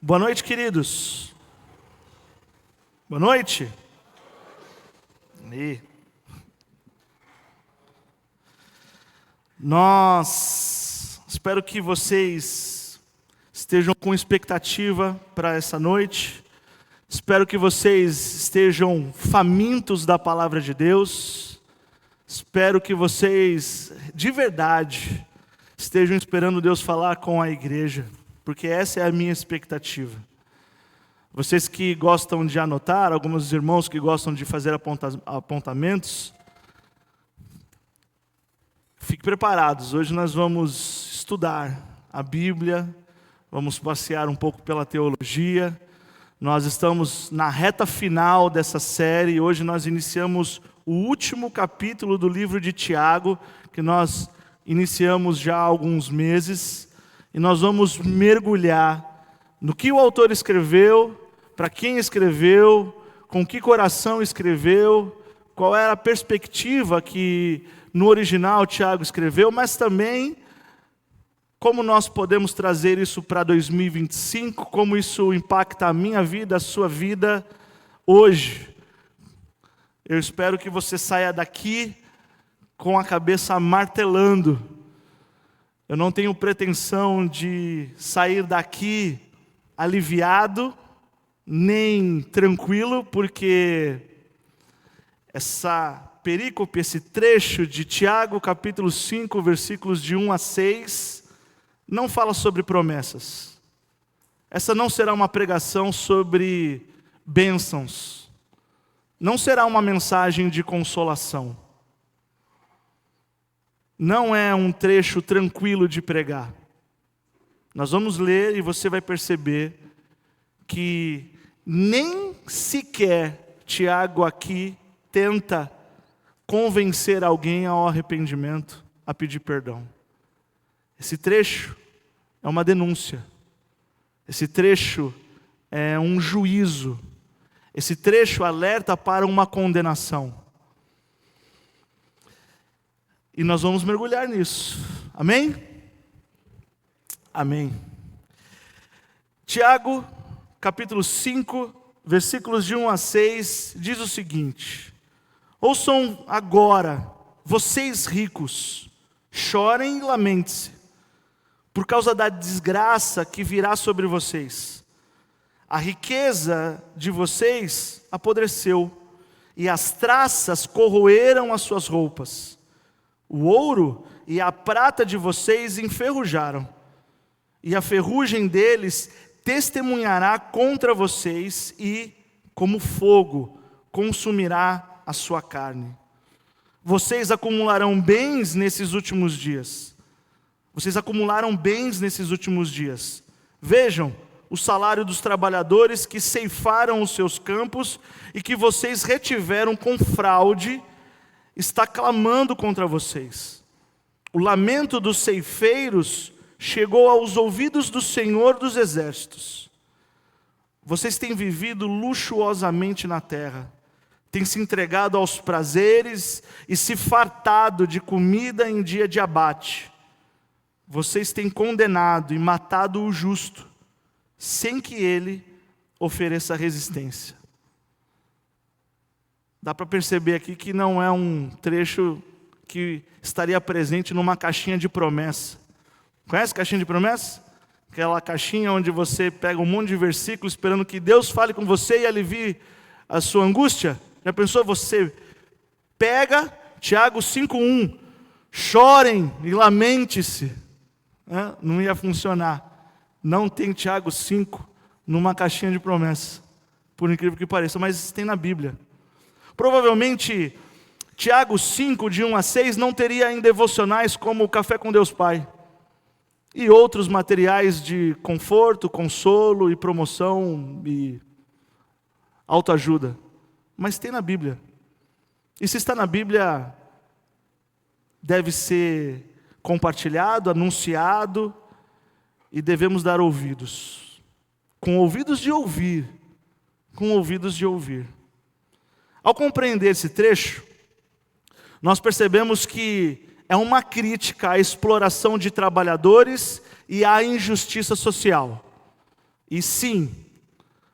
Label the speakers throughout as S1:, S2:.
S1: Boa noite, queridos. Boa noite. Espero que vocês estejam com expectativa para essa noite. Espero que vocês estejam famintos da palavra de Deus. Espero que vocês, de verdade, estejam esperando Deus falar com a igreja, porque essa é a minha expectativa. Vocês que gostam de anotar, alguns irmãos que gostam de fazer apontamentos, fiquem preparados. Hoje nós vamos estudar a Bíblia, vamos passear um pouco pela teologia. Nós estamos na reta final dessa série. Hoje nós iniciamos o último capítulo do livro de Tiago, que nós iniciamos já há alguns meses. E nós vamos mergulhar no que o autor escreveu, para quem escreveu, com que coração escreveu, qual era a perspectiva que no original Tiago escreveu, mas também como nós podemos trazer isso para 2025, como isso impacta a minha vida, a sua vida hoje. Eu espero que você saia daqui com a cabeça martelando. Eu não tenho pretensão de sair daqui aliviado, nem tranquilo, porque essa perícope, esse trecho de Tiago, capítulo 5, versículos de 1 a 6, não fala sobre promessas. Essa não será uma pregação sobre bênçãos. Não será uma mensagem de consolação. Não é um trecho tranquilo de pregar. Nós vamos ler e você vai perceber que nem sequer Tiago aqui tenta convencer alguém ao arrependimento, a pedir perdão. Esse trecho é uma denúncia. Esse trecho é um juízo. Esse trecho alerta para uma condenação. E nós vamos mergulhar nisso. Amém? Amém. Tiago, capítulo 5, versículos de 1 a 6, diz o seguinte: ouçam agora, vocês ricos, chorem e lamentem-se, por causa da desgraça que virá sobre vocês. A riqueza de vocês apodreceu, e as traças corroeram as suas roupas. O ouro e a prata de vocês enferrujaram, e a ferrugem deles testemunhará contra vocês e, como fogo, consumirá a sua carne. Vocês acumularão bens nesses últimos dias. Vocês acumularam bens nesses últimos dias. Vejam o salário dos trabalhadores que ceifaram os seus campos e que vocês retiveram com fraude, está clamando contra vocês. O lamento dos ceifeiros chegou aos ouvidos do Senhor dos Exércitos. Vocês têm vivido luxuosamente na terra, têm se entregado aos prazeres e se fartado de comida em dia de abate. Vocês têm condenado e matado o justo, sem que ele ofereça resistência. Dá para perceber aqui que não é um trecho que estaria presente numa caixinha de promessa. Conhece caixinha de promessa? Aquela caixinha onde você pega um monte de versículos esperando que Deus fale com você e alivie a sua angústia. Já pensou? Você pega Tiago 5:1, chorem e lamente-se. Não ia funcionar. Não tem Tiago 5 numa caixinha de promessa, por incrível que pareça, mas tem na Bíblia. Provavelmente Tiago 5, de 1 a 6, não teria em devocionais como o Café com Deus Pai e outros materiais de conforto, consolo e promoção e autoajuda. Mas tem na Bíblia. E se está na Bíblia, deve ser compartilhado, anunciado, e devemos dar ouvidos. Com ouvidos de ouvir. Com ouvidos de ouvir. Ao compreender esse trecho, nós percebemos que é uma crítica à exploração de trabalhadores e à injustiça social. E sim,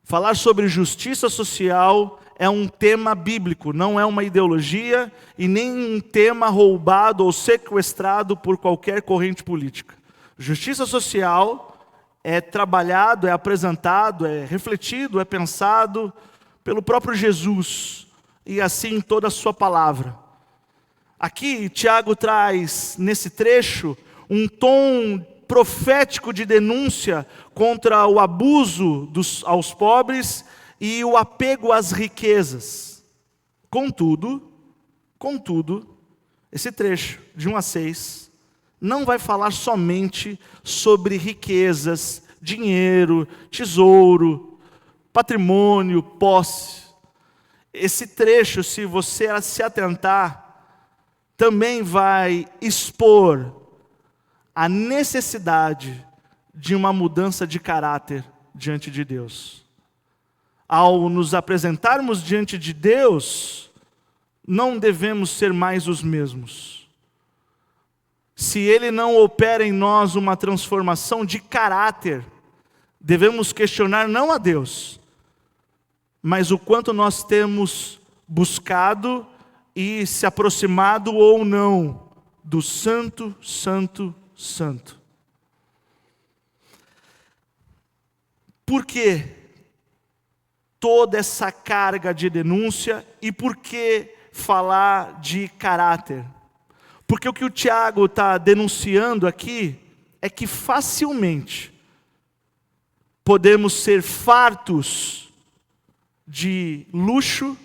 S1: falar sobre justiça social é um tema bíblico, não é uma ideologia e nem um tema roubado ou sequestrado por qualquer corrente política. Justiça social é trabalhado, é apresentado, é refletido, é pensado pelo próprio Jesus, e assim toda a sua palavra. Aqui, Tiago traz, nesse trecho, um tom profético de denúncia contra o abuso aos pobres e o apego às riquezas. Contudo, esse trecho, de 1 a 6, não vai falar somente sobre riquezas, dinheiro, tesouro, patrimônio, posse. Esse trecho, se você se atentar, também vai expor a necessidade de uma mudança de caráter diante de Deus. Ao nos apresentarmos diante de Deus, não devemos ser mais os mesmos. Se Ele não opera em nós uma transformação de caráter, devemos questionar não a Deus, mas o quanto nós temos buscado e se aproximado ou não do Santo, Santo, Santo. Por que toda essa carga de denúncia e por que falar de caráter? Porque o que o Tiago está denunciando aqui é que facilmente podemos ser fartos de luxo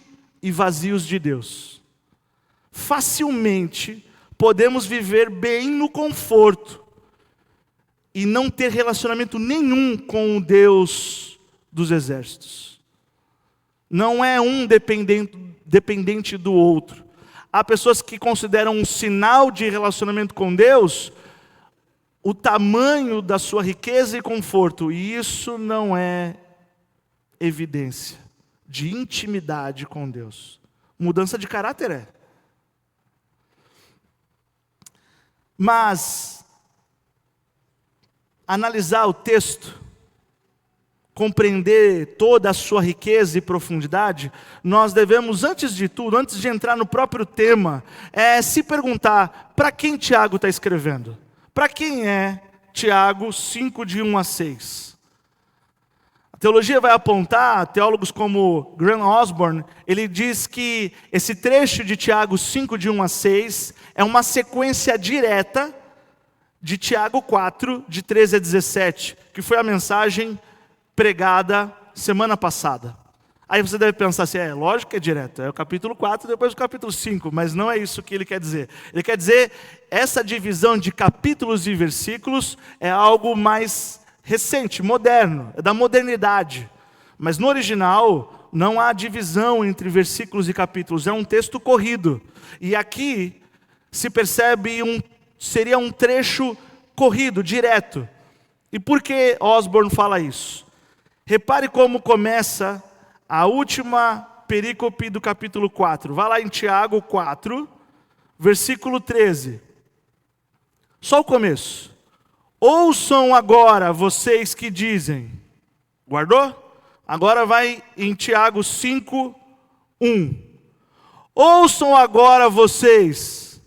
S1: e vazios de Deus. Facilmente podemos viver bem no conforto e não ter relacionamento nenhum com o Deus dos exércitos. Não é um dependente do outro. Há pessoas que consideram um sinal de relacionamento com Deus o tamanho da sua riqueza e conforto, e isso não é evidência de intimidade com Deus. Mudança de caráter é. Mas analisar o texto, compreender toda a sua riqueza e profundidade, nós devemos, antes de tudo, antes de entrar no próprio tema, se perguntar, para quem Tiago está escrevendo? Para quem é Tiago 5, de 1 a 6? A teologia vai apontar, teólogos como Graham Osborne, ele diz que esse trecho de Tiago 5, de 1 a 6, é uma sequência direta de Tiago 4, de 13 a 17, que foi a mensagem pregada semana passada. Aí você deve pensar assim, lógico que é direto, é o capítulo 4, depois o capítulo 5, mas não é isso que ele quer dizer. Ele quer dizer, essa divisão de capítulos e versículos é algo mais recente, moderno, é da modernidade. Mas no original, não há divisão entre versículos e capítulos, é um texto corrido. E aqui se percebe seria um trecho corrido, direto. E por que Osborne fala isso? Repare como começa a última perícope do capítulo 4. Vá lá em Tiago 4, versículo 13. Só o começo. Ouçam agora vocês que dizem. Guardou? Agora vai em Tiago 5, 1. Ouçam agora vocês.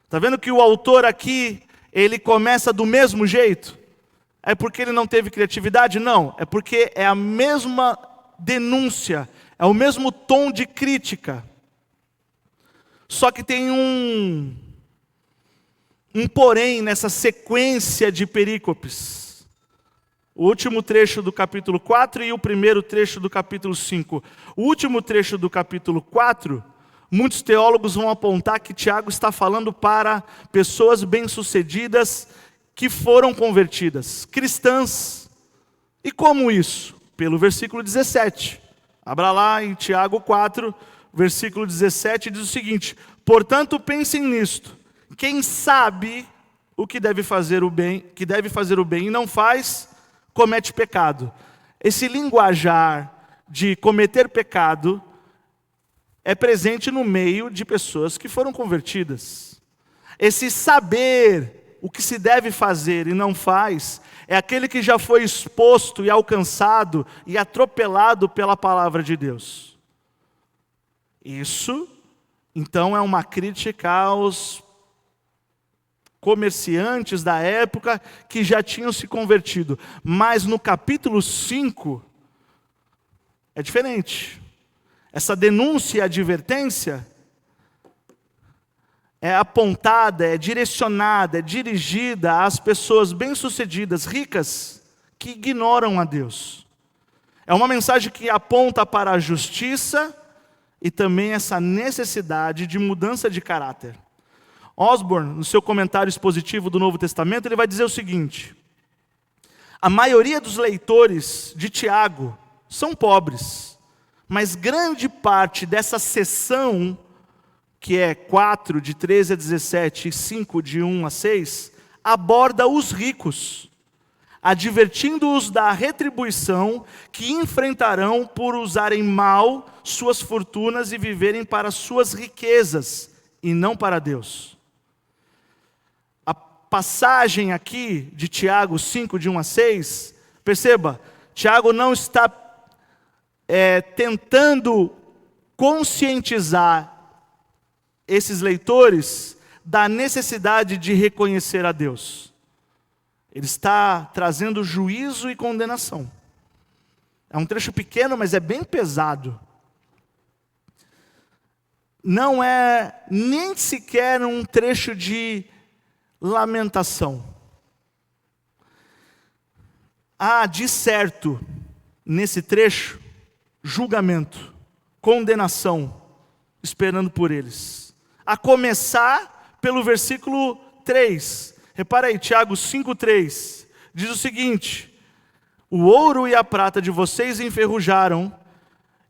S1: Está vendo que o autor aqui, ele começa do mesmo jeito? É porque ele não teve criatividade? Não, é porque é a mesma denúncia, é o mesmo tom de crítica. Só que tem um porém nessa sequência de perícopes. O último trecho do capítulo 4 e o primeiro trecho do capítulo 5. O último trecho do capítulo 4, muitos teólogos vão apontar que Tiago está falando para pessoas bem-sucedidas que foram convertidas, cristãs. E como isso? Pelo versículo 17. Abra lá em Tiago 4, versículo 17, diz o seguinte: portanto, pensem nisto. Quem sabe o que deve fazer o bem, e não faz, comete pecado. Esse linguajar de cometer pecado é presente no meio de pessoas que foram convertidas. Esse saber o que se deve fazer e não faz, é aquele que já foi exposto e alcançado e atropelado pela palavra de Deus. Isso, então, é uma crítica aos comerciantes da época que já tinham se convertido. Mas no capítulo 5, é diferente. Essa denúncia e advertência é apontada, é direcionada, é dirigida às pessoas bem-sucedidas, ricas, que ignoram a Deus. É uma mensagem que aponta para a justiça e também essa necessidade de mudança de caráter. Osborne, no seu comentário expositivo do Novo Testamento, ele vai dizer o seguinte: a maioria dos leitores de Tiago são pobres, mas grande parte dessa seção, que é 4, de 13 a 17, e 5, de 1 a 6, aborda os ricos, advertindo-os da retribuição que enfrentarão por usarem mal suas fortunas e viverem para suas riquezas, e não para Deus. A passagem aqui de Tiago 5, de 1 a 6, perceba, Tiago não está tentando conscientizar esses leitores da necessidade de reconhecer a Deus. Ele está trazendo juízo e condenação. É um trecho pequeno, mas é bem pesado. Não é nem sequer um trecho de lamentação. Há, de certo, nesse trecho, julgamento, condenação, esperando por eles. A começar pelo versículo 3. Repara aí, Tiago 5,3. Diz o seguinte: o ouro e a prata de vocês enferrujaram,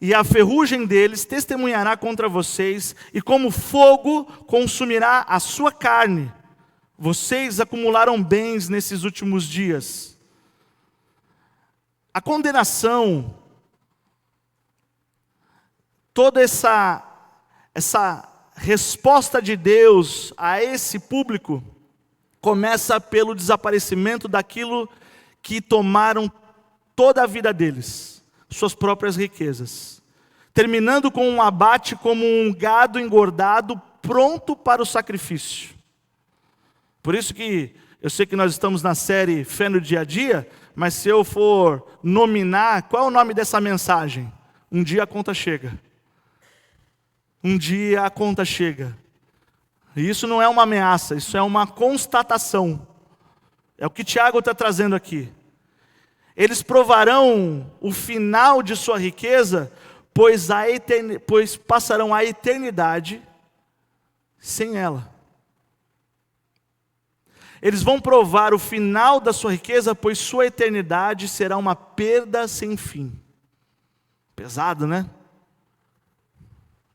S1: e a ferrugem deles testemunhará contra vocês, e como fogo consumirá a sua carne. Vocês acumularam bens nesses últimos dias. A condenação, toda essa resposta de Deus a esse público, começa pelo desaparecimento daquilo que tomaram toda a vida deles, suas próprias riquezas, terminando com um abate como um gado engordado, pronto para o sacrifício. Por isso que eu sei que nós estamos na série Fé no Dia a Dia, mas se eu for nominar, qual é o nome dessa mensagem? Um dia a conta chega. Um dia a conta chega. E isso não é uma ameaça, isso é uma constatação. É o que Tiago está trazendo aqui. Eles provarão o final de sua riqueza, pois passarão a eternidade sem ela. Eles vão provar o final da sua riqueza, pois sua eternidade será uma perda sem fim. Pesado, né?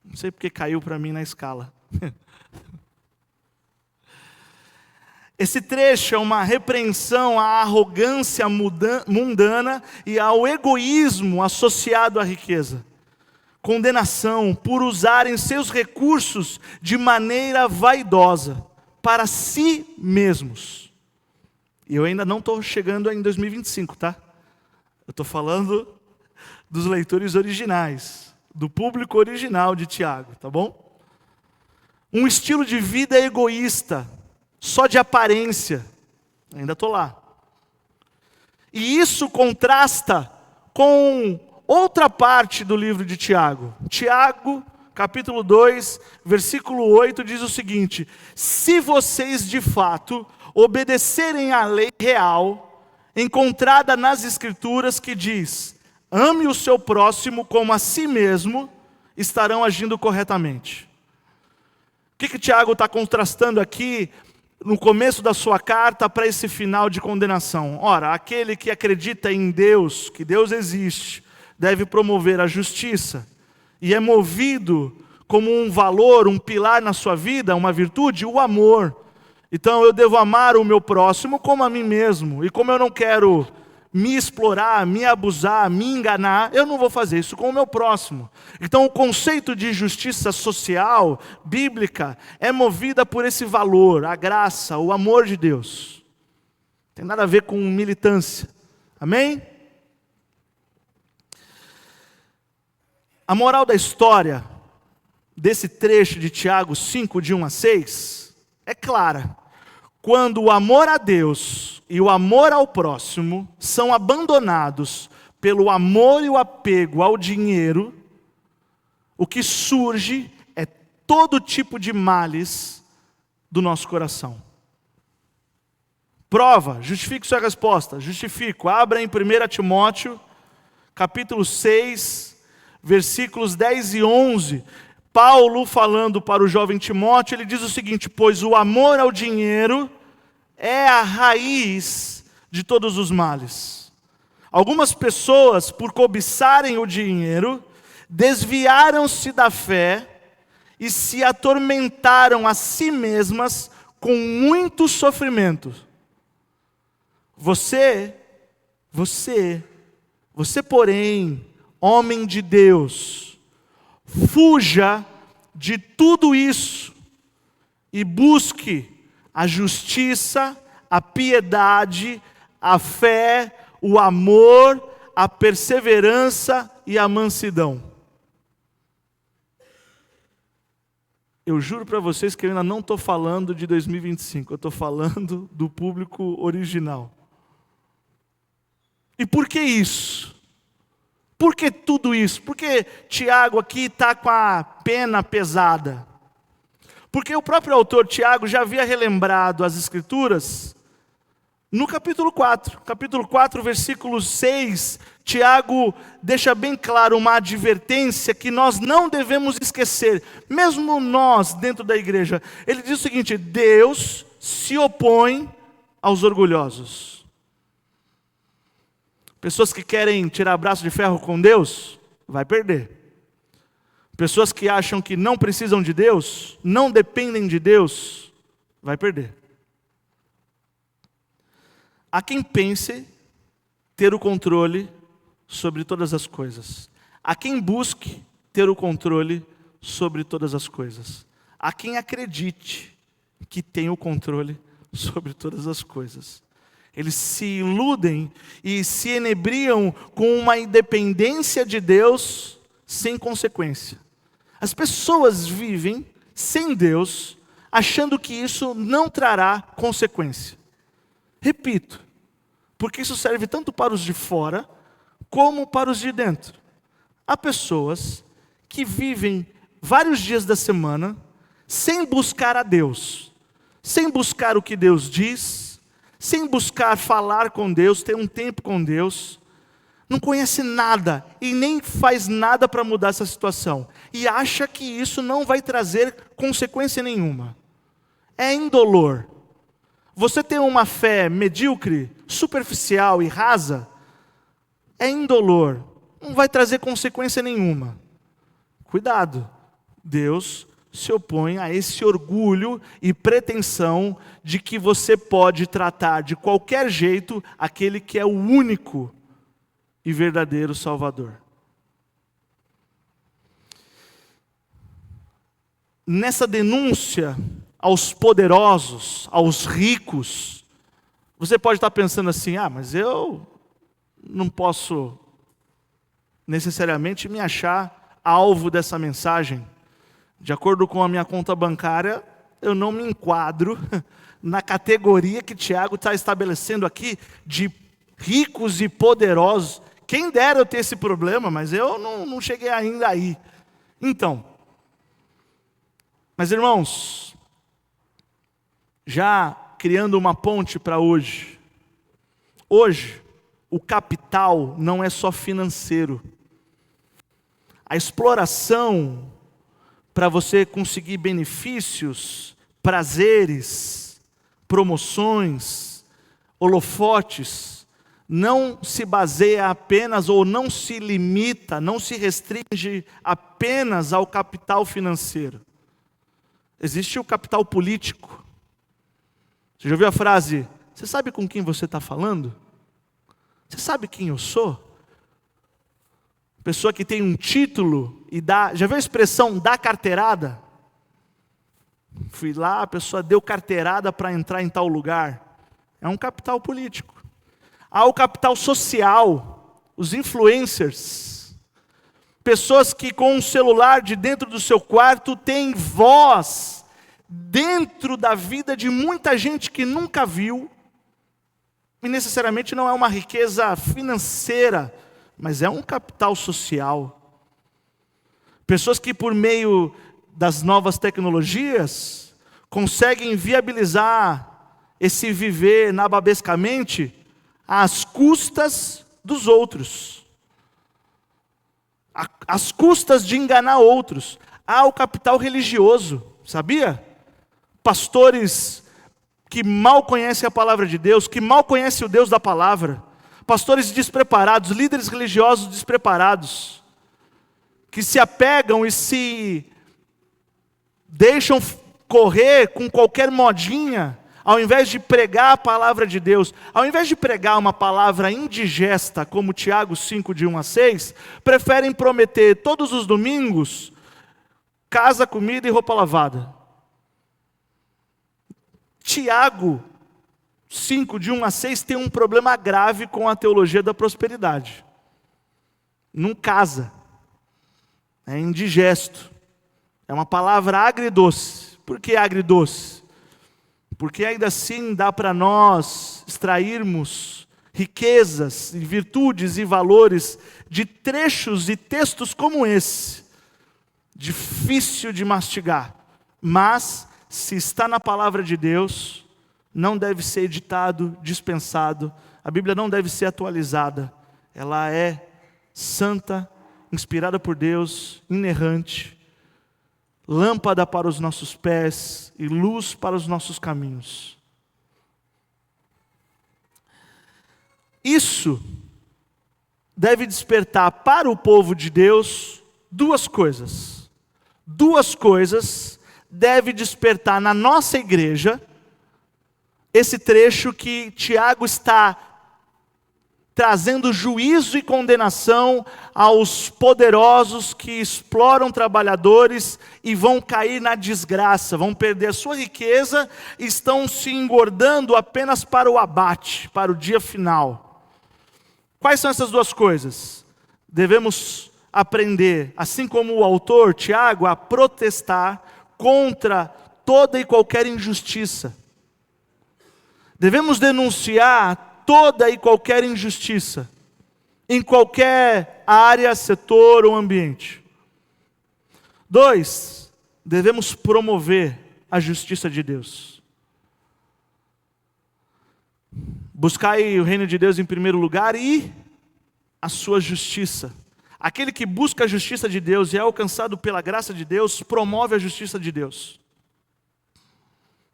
S1: Não sei porque caiu para mim na escala. Esse trecho é uma repreensão à arrogância mundana e ao egoísmo associado à riqueza. Condenação por usarem seus recursos de maneira vaidosa, para si mesmos. E eu ainda não estou chegando em 2025, tá? Eu estou falando dos leitores originais, do público original de Tiago, tá bom? Um estilo de vida egoísta, só de aparência. Ainda estou lá. E isso contrasta com outra parte do livro de Tiago. Tiago, capítulo 2, versículo 8, diz o seguinte: se vocês de fato obedecerem à lei real, encontrada nas Escrituras, que diz, ame o seu próximo como a si mesmo, estarão agindo corretamente. O que Tiago está contrastando aqui no começo da sua carta para esse final de condenação? Ora, aquele que acredita em Deus, que Deus existe, deve promover a justiça, e é movido como um valor, um pilar na sua vida, uma virtude, o amor. Então eu devo amar o meu próximo como a mim mesmo. E como eu não quero me explorar, me abusar, me enganar, eu não vou fazer isso com o meu próximo. Então o conceito de justiça social, bíblica, é movida por esse valor, a graça, o amor de Deus. Não tem nada a ver com militância. Amém? A moral da história desse trecho de Tiago 5, de 1 a 6, é clara. Quando o amor a Deus e o amor ao próximo são abandonados pelo amor e o apego ao dinheiro, o que surge é todo tipo de males do nosso coração. Prova, justifique sua resposta. Justifico. Abra em 1 Timóteo, capítulo 6, versículos 10 e 11. Paulo, falando para o jovem Timóteo, ele diz o seguinte: pois o amor ao dinheiro é a raiz de todos os males. Algumas pessoas, por cobiçarem o dinheiro, desviaram-se da fé e se atormentaram a si mesmas com muito sofrimento. Você, porém, homem de Deus, fuja de tudo isso e busque a justiça, a piedade, a fé, o amor, a perseverança e a mansidão. Eu juro para vocês que eu ainda não estou falando de 2025, eu estou falando do público original. E por que isso? Por que tudo isso? Por que Tiago aqui está com a pena pesada? Porque o próprio autor Tiago já havia relembrado as Escrituras no capítulo 4. Capítulo 4, versículo 6, Tiago deixa bem claro uma advertência que nós não devemos esquecer, mesmo nós dentro da igreja. Ele diz o seguinte: Deus se opõe aos orgulhosos. Pessoas que querem tirar braço de ferro com Deus, vai perder. Pessoas que acham que não precisam de Deus, não dependem de Deus, vai perder. Há quem pense ter o controle sobre todas as coisas. Há quem busque ter o controle sobre todas as coisas. Há quem acredite que tem o controle sobre todas as coisas. Eles se iludem e se enebriam com uma independência de Deus sem consequência. As pessoas vivem sem Deus, achando que isso não trará consequência. Repito, porque isso serve tanto para os de fora, como para os de dentro. Há pessoas que vivem vários dias da semana, sem buscar a Deus, sem buscar o que Deus diz, sem buscar falar com Deus, ter um tempo com Deus, não conhece nada e nem faz nada para mudar essa situação, e acha que isso não vai trazer consequência nenhuma. É indolor. Você tem uma fé medíocre, superficial e rasa, é indolor, não vai trazer consequência nenhuma. Cuidado, Deus se opõe a esse orgulho e pretensão de que você pode tratar de qualquer jeito aquele que é o único e verdadeiro Salvador. Nessa denúncia aos poderosos, aos ricos, você pode estar pensando assim: mas eu não posso necessariamente me achar alvo dessa mensagem. De acordo com a minha conta bancária, eu não me enquadro na categoria que Tiago está estabelecendo aqui de ricos e poderosos. Quem dera eu ter esse problema, mas eu não cheguei ainda aí. Então, mas irmãos, já criando uma ponte para hoje. Hoje, o capital não é só financeiro. A exploração para você conseguir benefícios, prazeres, promoções, holofotes, não se baseia apenas ou não se limita, não se restringe apenas ao capital financeiro. Existe o capital político. Você já ouviu a frase: você sabe com quem você está falando? Você sabe quem eu sou? Pessoa que tem um título e dá, já viu a expressão dar carteirada? Fui lá, a pessoa deu carteirada para entrar em tal lugar. É um capital político. Há o capital social, os influencers. Pessoas que com um celular de dentro do seu quarto têm voz dentro da vida de muita gente que nunca viu. E necessariamente não é uma riqueza financeira, mas é um capital social. Pessoas que por meio das novas tecnologias conseguem viabilizar esse viver nababescamente às custas dos outros. Às custas de enganar outros. Há o capital religioso, sabia? Pastores que mal conhecem a palavra de Deus, que mal conhecem o Deus da palavra. Pastores despreparados, líderes religiosos despreparados, que se apegam e se deixam correr com qualquer modinha, ao invés de pregar a palavra de Deus, ao invés de pregar uma palavra indigesta, como Tiago 5, de 1 a 6, preferem prometer todos os domingos casa, comida e roupa lavada. Tiago 5, de 1 a 6, tem um problema grave com a teologia da prosperidade. Não casa. É indigesto. É uma palavra agridoce. Por que agridoce? Porque ainda assim dá para nós extrairmos riquezas, virtudes e valores de trechos e textos como esse. Difícil de mastigar. Mas, se está na palavra de Deus, não deve ser editado, dispensado. A Bíblia não deve ser atualizada. Ela é santa, inspirada por Deus, inerrante, lâmpada para os nossos pés e luz para os nossos caminhos. Isso deve despertar para o povo de Deus duas coisas. Duas coisas deve despertar na nossa igreja esse trecho que Tiago está trazendo juízo e condenação aos poderosos que exploram trabalhadores e vão cair na desgraça, vão perder a sua riqueza e estão se engordando apenas para o abate, para o dia final. Quais são essas duas coisas? Devemos aprender, assim como o autor, Tiago, a protestar contra toda e qualquer injustiça. Devemos denunciar toda e qualquer injustiça, em qualquer área, setor ou ambiente. 2, devemos promover a justiça de Deus. Buscai o reino de Deus em primeiro lugar e a sua justiça. Aquele que busca a justiça de Deus e é alcançado pela graça de Deus, promove a justiça de Deus.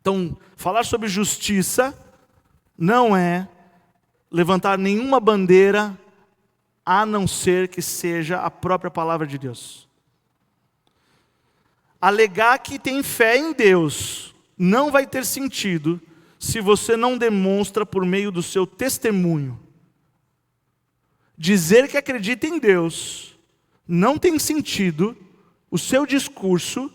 S1: Então, falar sobre justiça não é levantar nenhuma bandeira, a não ser que seja a própria palavra de Deus. Alegar que tem fé em Deus não vai ter sentido se você não demonstra por meio do seu testemunho. Dizer que acredita em Deus não tem sentido, o seu discurso,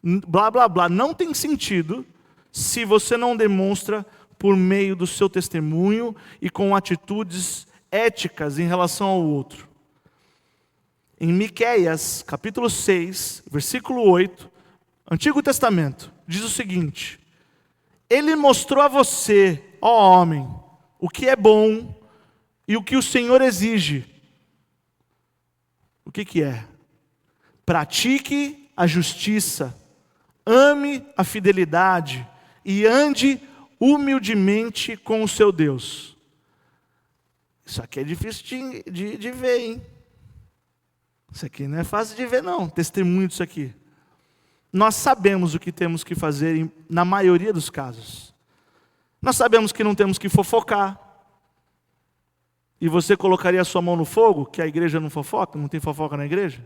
S1: blá blá blá, não tem sentido se você não demonstra por meio do seu testemunho e com atitudes éticas em relação ao outro. Em Miqueias, capítulo 6, versículo 8, Antigo Testamento, diz o seguinte: Ele mostrou a você, ó homem, o que é bom e o que o Senhor exige. O que é? Pratique a justiça, ame a fidelidade e ande humildemente com o seu Deus. Isso aqui é difícil de ver, hein? Isso aqui não é fácil de ver, não. Testemunho disso aqui. Nós sabemos o que temos que fazer na maioria dos casos. Nós sabemos que não temos que fofocar. E você colocaria a sua mão no fogo, que a igreja não fofoca, não tem fofoca na igreja?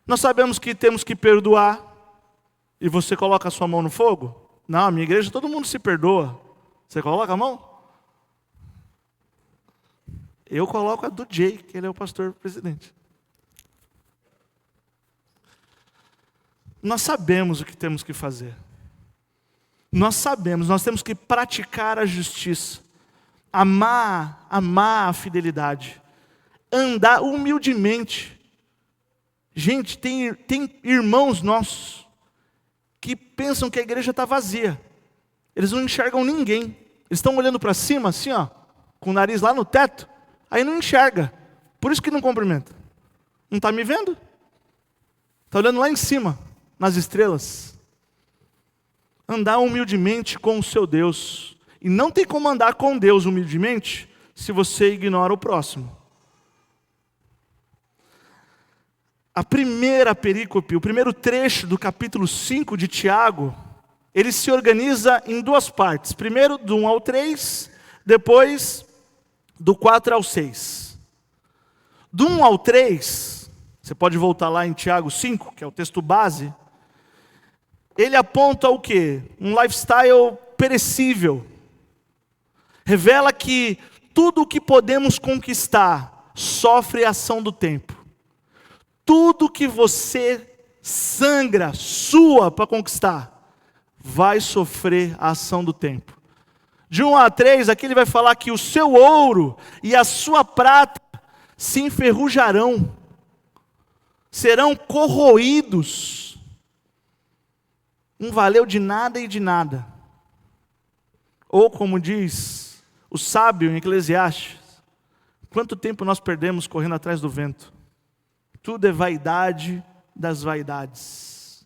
S1: Nós sabemos que temos que perdoar. E você coloca a sua mão no fogo? Não, a minha igreja todo mundo se perdoa. Você coloca a mão? Eu coloco a do Jay, que ele é o pastor presidente. Nós sabemos o que temos que fazer. Nós sabemos, nós temos que praticar a justiça, amar a fidelidade, andar humildemente. Gente, tem irmãos nossos que pensam que a igreja está vazia. Eles não enxergam ninguém. Eles estão olhando para cima, assim, ó, com o nariz lá no teto, aí não enxerga. Por isso que não cumprimenta. Não está me vendo? Está olhando lá em cima, nas estrelas. Andar humildemente com o seu Deus. E não tem como andar com Deus humildemente se você ignora o próximo. A primeira perícope, o primeiro trecho do capítulo 5 de Tiago, ele se organiza em duas partes. Primeiro do 1 ao 3, depois do 4 ao 6. Do 1 ao 3, você pode voltar lá em Tiago 5, que é o texto base. Ele aponta o quê? Um lifestyle perecível. Revela que tudo o que podemos conquistar sofre a ação do tempo. Tudo que você sangra, sua para conquistar, vai sofrer a ação do tempo. De 1 a 3, aqui ele vai falar que o seu ouro e a sua prata se enferrujarão, serão corroídos. Não valeu de nada e de nada. Ou como diz o sábio em Eclesiastes, quanto tempo nós perdemos correndo atrás do vento? Tudo é vaidade das vaidades.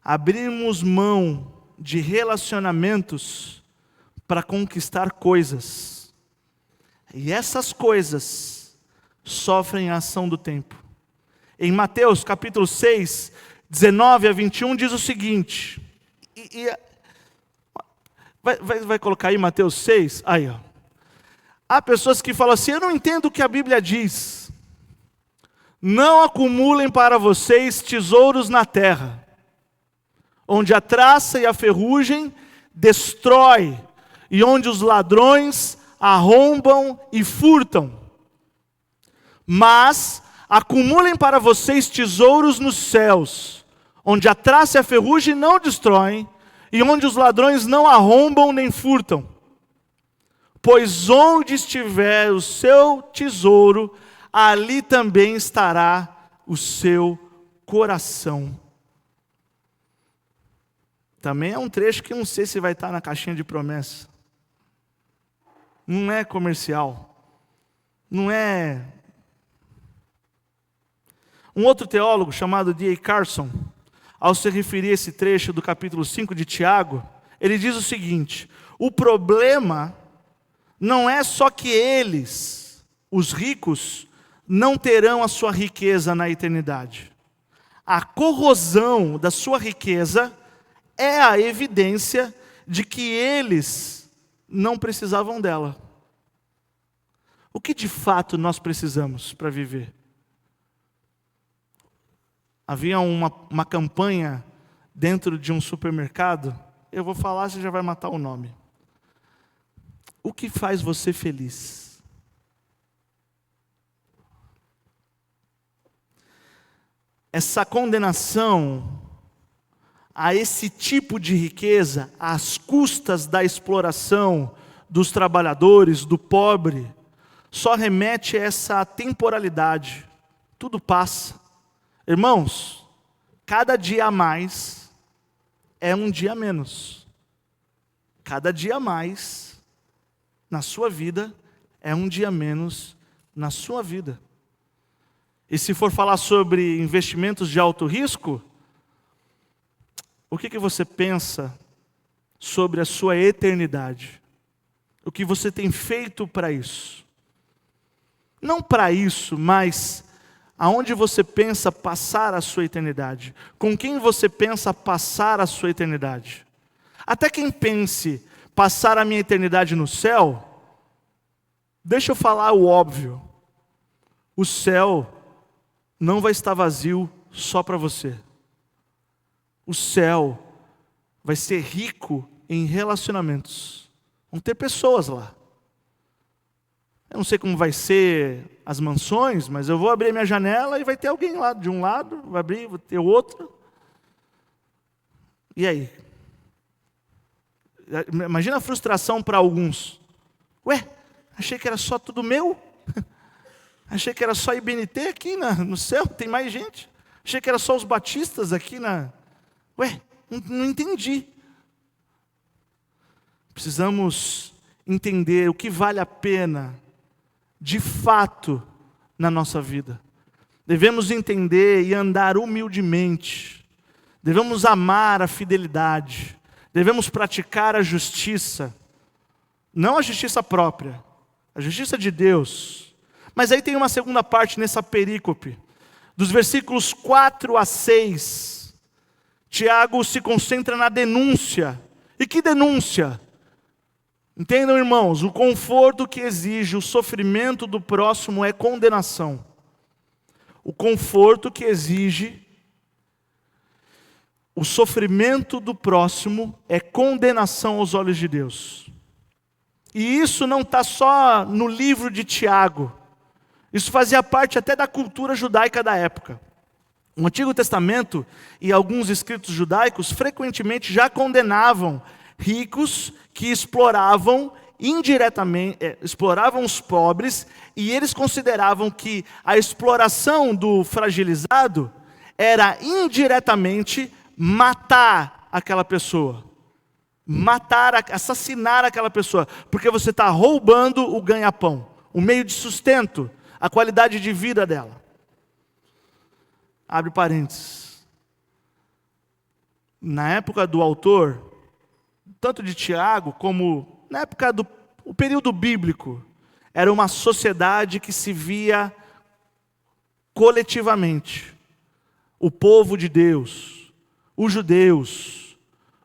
S1: Abrimos mão de relacionamentos para conquistar coisas. E essas coisas sofrem a ação do tempo. Em Mateus capítulo 6, 19 a 21 diz o seguinte. Vai colocar aí Mateus 6? Aí, ó. Há pessoas que falam assim, eu não entendo o que a Bíblia diz. Não acumulem para vocês tesouros na terra, onde a traça e a ferrugem destrói, e onde os ladrões arrombam e furtam. Mas acumulem para vocês tesouros nos céus, onde a traça e a ferrugem não destroem, e onde os ladrões não arrombam nem furtam. Pois onde estiver o seu tesouro, ali também estará o seu coração. Também é um trecho que não sei se vai estar na caixinha de promessa. Não é comercial. Não é. Um outro teólogo chamado D.A. Carson, ao se referir a esse trecho do capítulo 5 de Tiago, ele diz o seguinte: o problema não é só que eles, os ricos, não terão a sua riqueza na eternidade. A corrosão da sua riqueza é a evidência de que eles não precisavam dela. O que de fato nós precisamos para viver? Havia uma campanha dentro de um supermercado, eu vou falar, você já vai matar o nome. O que faz você feliz? Essa condenação a esse tipo de riqueza, às custas da exploração dos trabalhadores, do pobre, só remete a essa temporalidade. Tudo passa. Irmãos, cada dia a mais é um dia a menos. Cada dia a mais na sua vida é um dia a menos na sua vida. E se for falar sobre investimentos de alto risco, o que você pensa sobre a sua eternidade? O que você tem feito para isso? Não para isso, mas aonde você pensa passar a sua eternidade? Com quem você pensa passar a sua eternidade? Até quem pense passar a minha eternidade no céu, deixa eu falar o óbvio. O céu não vai estar vazio só para você. O céu vai ser rico em relacionamentos. Vão ter pessoas lá. Eu não sei como vai ser as mansões, mas eu vou abrir minha janela e vai ter alguém lá de um lado, vai abrir, vai ter outro. E aí? Imagina a frustração para alguns. Ué, achei que era só tudo meu? Achei que era só IBNT aqui no céu, tem mais gente. Achei que era só os batistas aqui Ué, não entendi. Precisamos entender o que vale a pena, de fato, na nossa vida. Devemos entender e andar humildemente. Devemos amar a fidelidade. Devemos praticar a justiça. Não a justiça própria, a justiça de Deus. Mas aí tem uma segunda parte nessa perícope. Dos versículos 4 a 6, Tiago se concentra na denúncia. E que denúncia? Entendam, irmãos, o conforto que exige o sofrimento do próximo é condenação. O conforto que exige o sofrimento do próximo é condenação aos olhos de Deus. E isso não está só no livro de Tiago. Isso fazia parte até da cultura judaica da época. O Antigo Testamento e alguns escritos judaicos frequentemente já condenavam ricos que exploravam indiretamente, exploravam os pobres, e eles consideravam que a exploração do fragilizado era indiretamente matar aquela pessoa. Assassinar aquela pessoa, porque você está roubando o ganha-pão, o meio de sustento, a qualidade de vida dela. Abre parênteses. Na época do autor, tanto de Tiago, como na época do período bíblico, era uma sociedade que se via coletivamente. O povo de Deus, os judeus,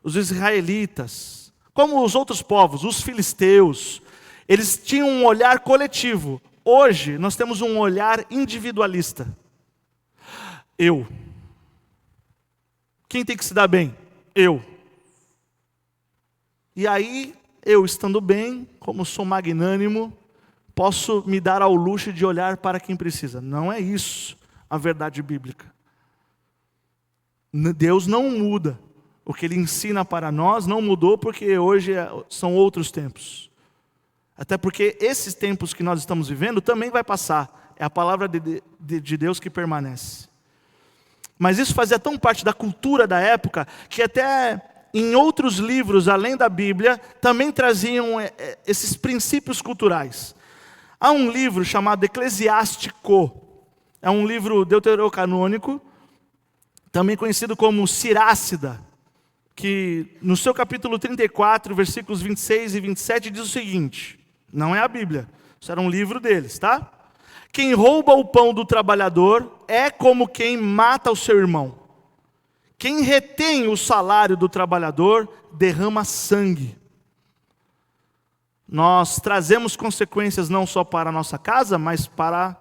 S1: os israelitas, como os outros povos, os filisteus, eles tinham um olhar coletivo. Hoje, nós temos um olhar individualista. Eu. Quem tem que se dar bem? Eu. E aí, eu estando bem, como sou magnânimo, posso me dar ao luxo de olhar para quem precisa. Não é isso a verdade bíblica. Deus não muda. O que Ele ensina para nós não mudou, porque hoje são outros tempos. Até porque esses tempos que nós estamos vivendo também vai passar. É a palavra de Deus que permanece. Mas isso fazia tão parte da cultura da época, que até em outros livros, além da Bíblia, também traziam esses princípios culturais. Há um livro chamado Eclesiástico. É um livro deuterocanônico, também conhecido como Sirácida, que no seu capítulo 34, versículos 26 e 27, diz o seguinte, não é a Bíblia, isso era um livro deles, tá? Quem rouba o pão do trabalhador é como quem mata o seu irmão. Quem retém o salário do trabalhador derrama sangue. Nós trazemos consequências não só para a nossa casa, mas para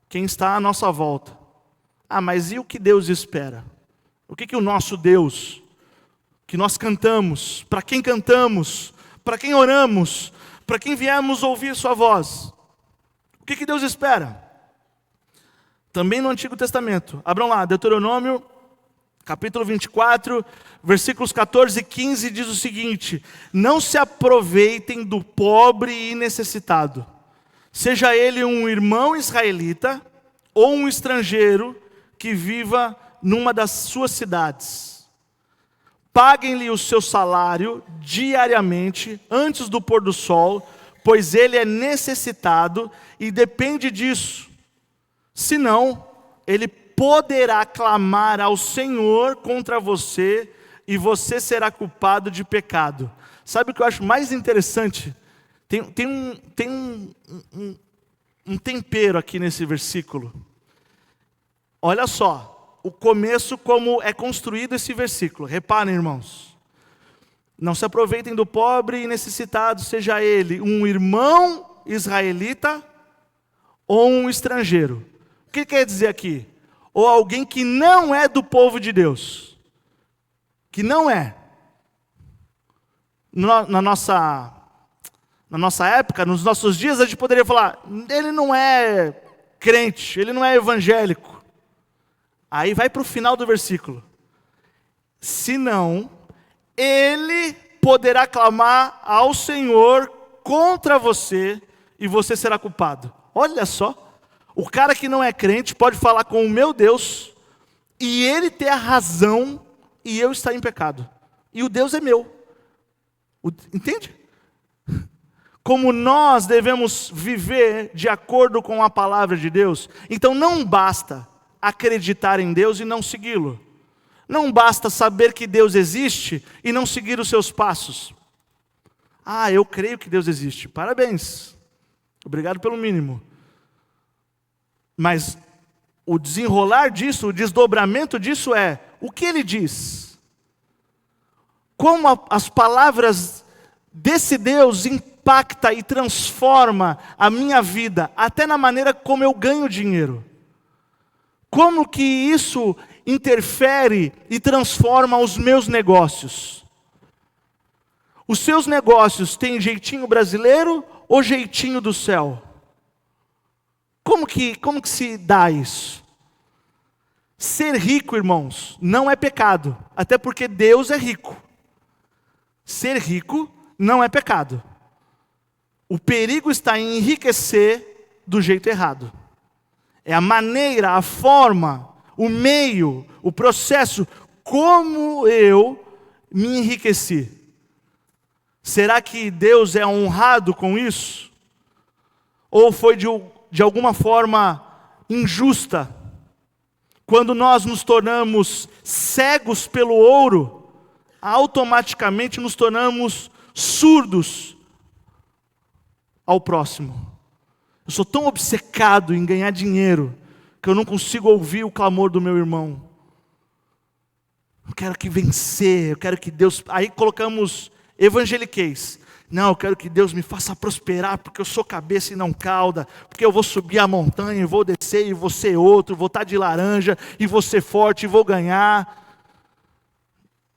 S1: quem está à nossa volta. Ah, mas e o que Deus espera? O que o nosso Deus, que nós cantamos, para quem oramos, para quem viemos ouvir sua voz? O que Deus espera? Também no Antigo Testamento. Abram lá, Deuteronômio, capítulo 24, versículos 14 e 15, diz o seguinte: não se aproveitem do pobre e necessitado, seja ele um irmão israelita ou um estrangeiro que viva numa das suas cidades. Paguem-lhe o seu salário diariamente, antes do pôr do sol, pois ele é necessitado e depende disso. Senão, ele poderá clamar ao Senhor contra você e você será culpado de pecado. Sabe o que eu acho mais interessante? Tem um tempero aqui nesse versículo. Olha só, o começo como é construído esse versículo. Reparem, irmãos. Não se aproveitem do pobre e necessitado, seja ele um irmão israelita ou um estrangeiro. O que quer dizer aqui? Ou alguém que não é do povo de Deus. Que não é. Na nossa Na nossa época, nos nossos dias, a gente poderia falar, ele não é crente, ele não é evangélico. Aí vai para o final do versículo. Senão, ele poderá clamar ao Senhor contra você e você será culpado. Olha só, o cara que não é crente pode falar com o meu Deus e ele ter a razão e eu estar em pecado. E o Deus é meu. Entende? Como nós devemos viver de acordo com a palavra de Deus. Então não basta acreditar em Deus e não segui-lo. Não basta saber que Deus existe e não seguir os seus passos. Ah, eu creio que Deus existe. Parabéns. Obrigado pelo mínimo. Mas o desenrolar disso, o desdobramento disso é, o que ele diz? Como as palavras desse Deus impacta e transforma a minha vida, até na maneira como eu ganho dinheiro. Como que isso interfere e transforma os meus negócios? Os seus negócios têm jeitinho brasileiro ou jeitinho do céu? Como que se dá isso? Ser rico, irmãos, não é pecado, até porque Deus é rico. Ser rico não é pecado. O perigo está em enriquecer do jeito errado. É a maneira, a forma, o meio, o processo, como eu me enriqueci. Será que Deus é honrado com isso? Ou foi de alguma forma injusta? Quando nós nos tornamos cegos pelo ouro, automaticamente nos tornamos surdos ao próximo. Eu sou tão obcecado em ganhar dinheiro que eu não consigo ouvir o clamor do meu irmão. Eu quero que vencer, eu quero que Deus... Aí colocamos evangeliquez. Não, eu quero que Deus me faça prosperar, porque eu sou cabeça e não cauda, porque eu vou subir a montanha, e vou descer, e vou ser outro, vou estar de laranja, e vou ser forte, e vou ganhar.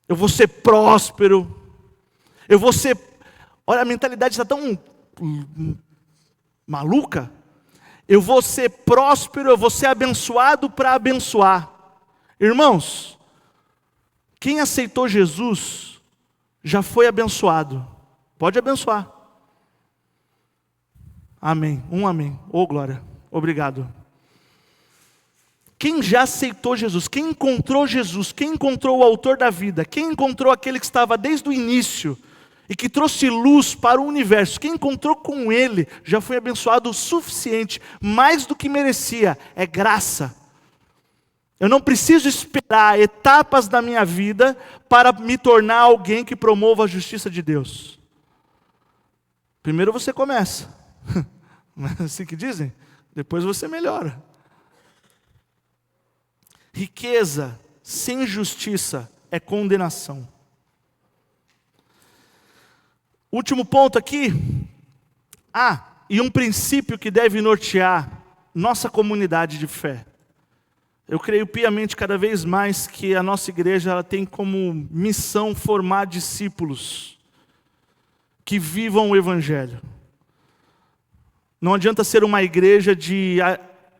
S1: Eu vou ser próspero. Eu vou ser... Olha, a mentalidade está tão maluca. Eu vou ser próspero, eu vou ser abençoado para abençoar. Irmãos, quem aceitou Jesus já foi abençoado. Pode abençoar. Amém. Amém. Oh, glória. Obrigado. Quem já aceitou Jesus, quem encontrou Jesus, quem encontrou o autor da vida, quem encontrou aquele que estava desde o início e que trouxe luz para o universo, quem encontrou com ele, já foi abençoado o suficiente, mais do que merecia, é graça. Eu não preciso esperar etapas da minha vida para me tornar alguém que promova a justiça de Deus. Primeiro você começa, não é assim que dizem? Depois você melhora. Riqueza sem justiça é condenação. Último ponto aqui. E um princípio que deve nortear nossa comunidade de fé. Eu creio piamente cada vez mais que a nossa igreja ela tem como missão formar discípulos que vivam o Evangelho. Não adianta ser uma igreja de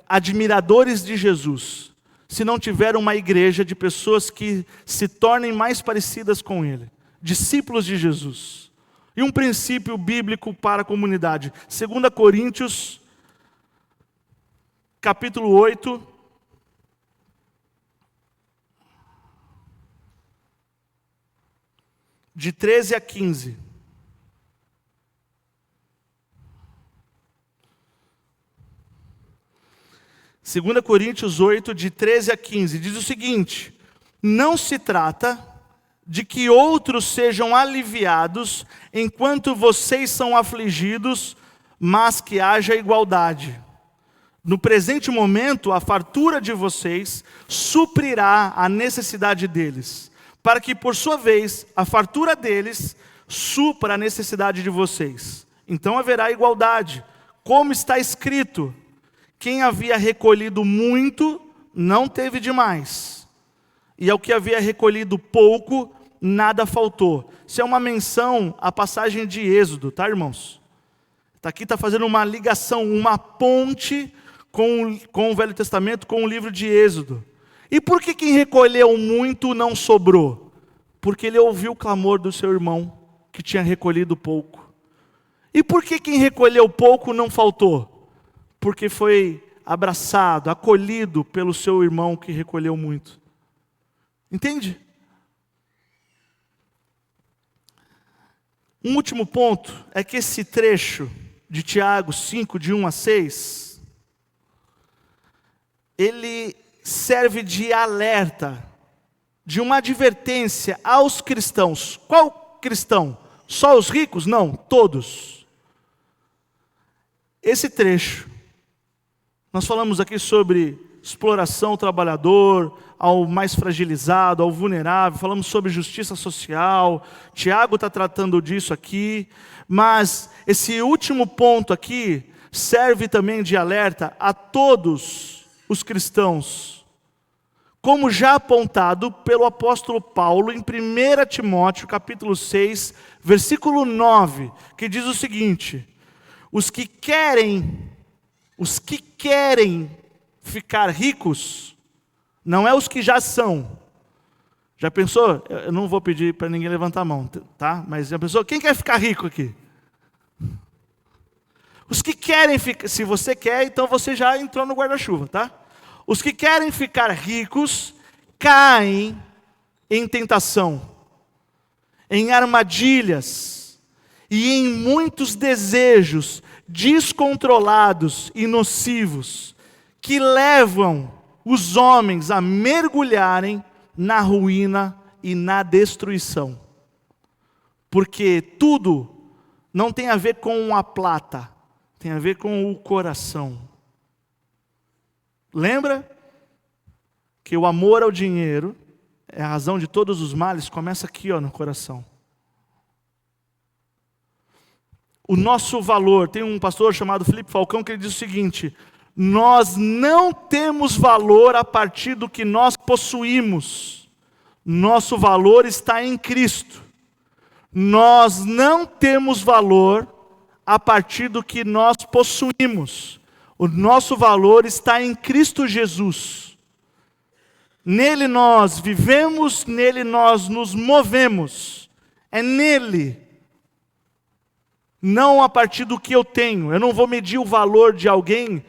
S1: admiradores de Jesus, se não tiver uma igreja de pessoas que se tornem mais parecidas com Ele, discípulos de Jesus. E um princípio bíblico para a comunidade, 2 Coríntios, capítulo 8, de 13 a 15. Segunda Coríntios 8, de 13 a 15, diz o seguinte: não se trata de que outros sejam aliviados enquanto vocês são afligidos, mas que haja igualdade. No presente momento, a fartura de vocês suprirá a necessidade deles, para que, por sua vez, a fartura deles supra a necessidade de vocês. Então haverá igualdade, como está escrito: quem havia recolhido muito, não teve demais, e ao que havia recolhido pouco, nada faltou. Isso é uma menção à passagem de Êxodo, tá, irmãos? Aqui está fazendo uma ligação, uma ponte com o Velho Testamento, com o livro de Êxodo. E por que quem recolheu muito não sobrou? Porque ele ouviu o clamor do seu irmão, que tinha recolhido pouco. E por que quem recolheu pouco não faltou? Porque foi abraçado, acolhido pelo seu irmão que recolheu muito. Entende? Um último ponto é que esse trecho de Tiago 5, de 1 a 6, ele serve de alerta, de uma advertência aos cristãos. Qual cristão? Só os ricos? Não, todos. Esse trecho, nós falamos aqui sobre exploração ao trabalhador, ao mais fragilizado, ao vulnerável, falamos sobre justiça social, Tiago está tratando disso aqui, mas esse último ponto aqui serve também de alerta a todos os cristãos, como já apontado pelo apóstolo Paulo em 1 Timóteo capítulo 6, versículo 9, que diz o seguinte: os que querem ficar ricos, não é os que já são. Já pensou? Eu não vou pedir para ninguém levantar a mão, tá? Mas já pensou? Quem quer ficar rico aqui? Os que querem ficar, se você quer, então você já entrou no guarda-chuva, tá? Os que querem ficar ricos caem em tentação, em armadilhas e em muitos desejos descontrolados e nocivos que levam os homens a mergulharem na ruína e na destruição. Porque tudo não tem a ver com a plata, tem a ver com o coração. Lembra que o amor ao dinheiro é a razão de todos os males, começa aqui, no coração. O nosso valor, tem um pastor chamado Felipe Falcão que ele diz o seguinte: nós não temos valor a partir do que nós possuímos. Nosso valor está em Cristo. Nós não temos valor a partir do que nós possuímos. O nosso valor está em Cristo Jesus. Nele nós vivemos, nele nós nos movemos. É nele. Não a partir do que eu tenho. Eu não vou medir o valor de alguém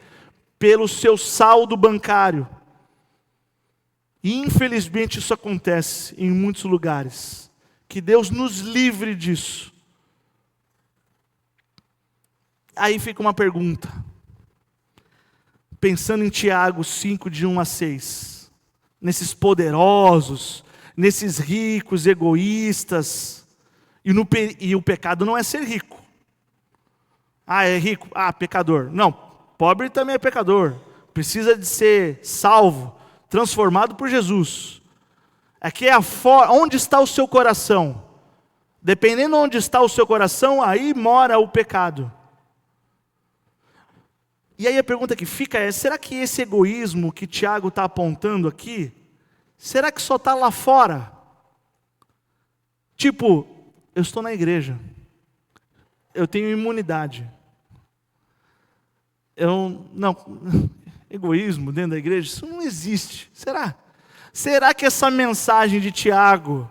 S1: pelo seu saldo bancário. E infelizmente isso acontece em muitos lugares. Que Deus nos livre disso. Aí fica uma pergunta. Pensando em Tiago 5, de 1 a 6. Nesses poderosos, nesses ricos, egoístas. E o pecado não é ser rico. Ah, é rico? Ah, pecador. Não, pobre também é pecador. Precisa de ser salvo, transformado por Jesus. Aqui é onde está o seu coração. Dependendo onde está o seu coração, aí mora o pecado. E aí a pergunta que fica é: será que esse egoísmo que Tiago está apontando aqui, será que só está lá fora? Tipo, eu estou na igreja, eu tenho imunidade. Egoísmo dentro da igreja, isso não existe. Será? Será que essa mensagem de Tiago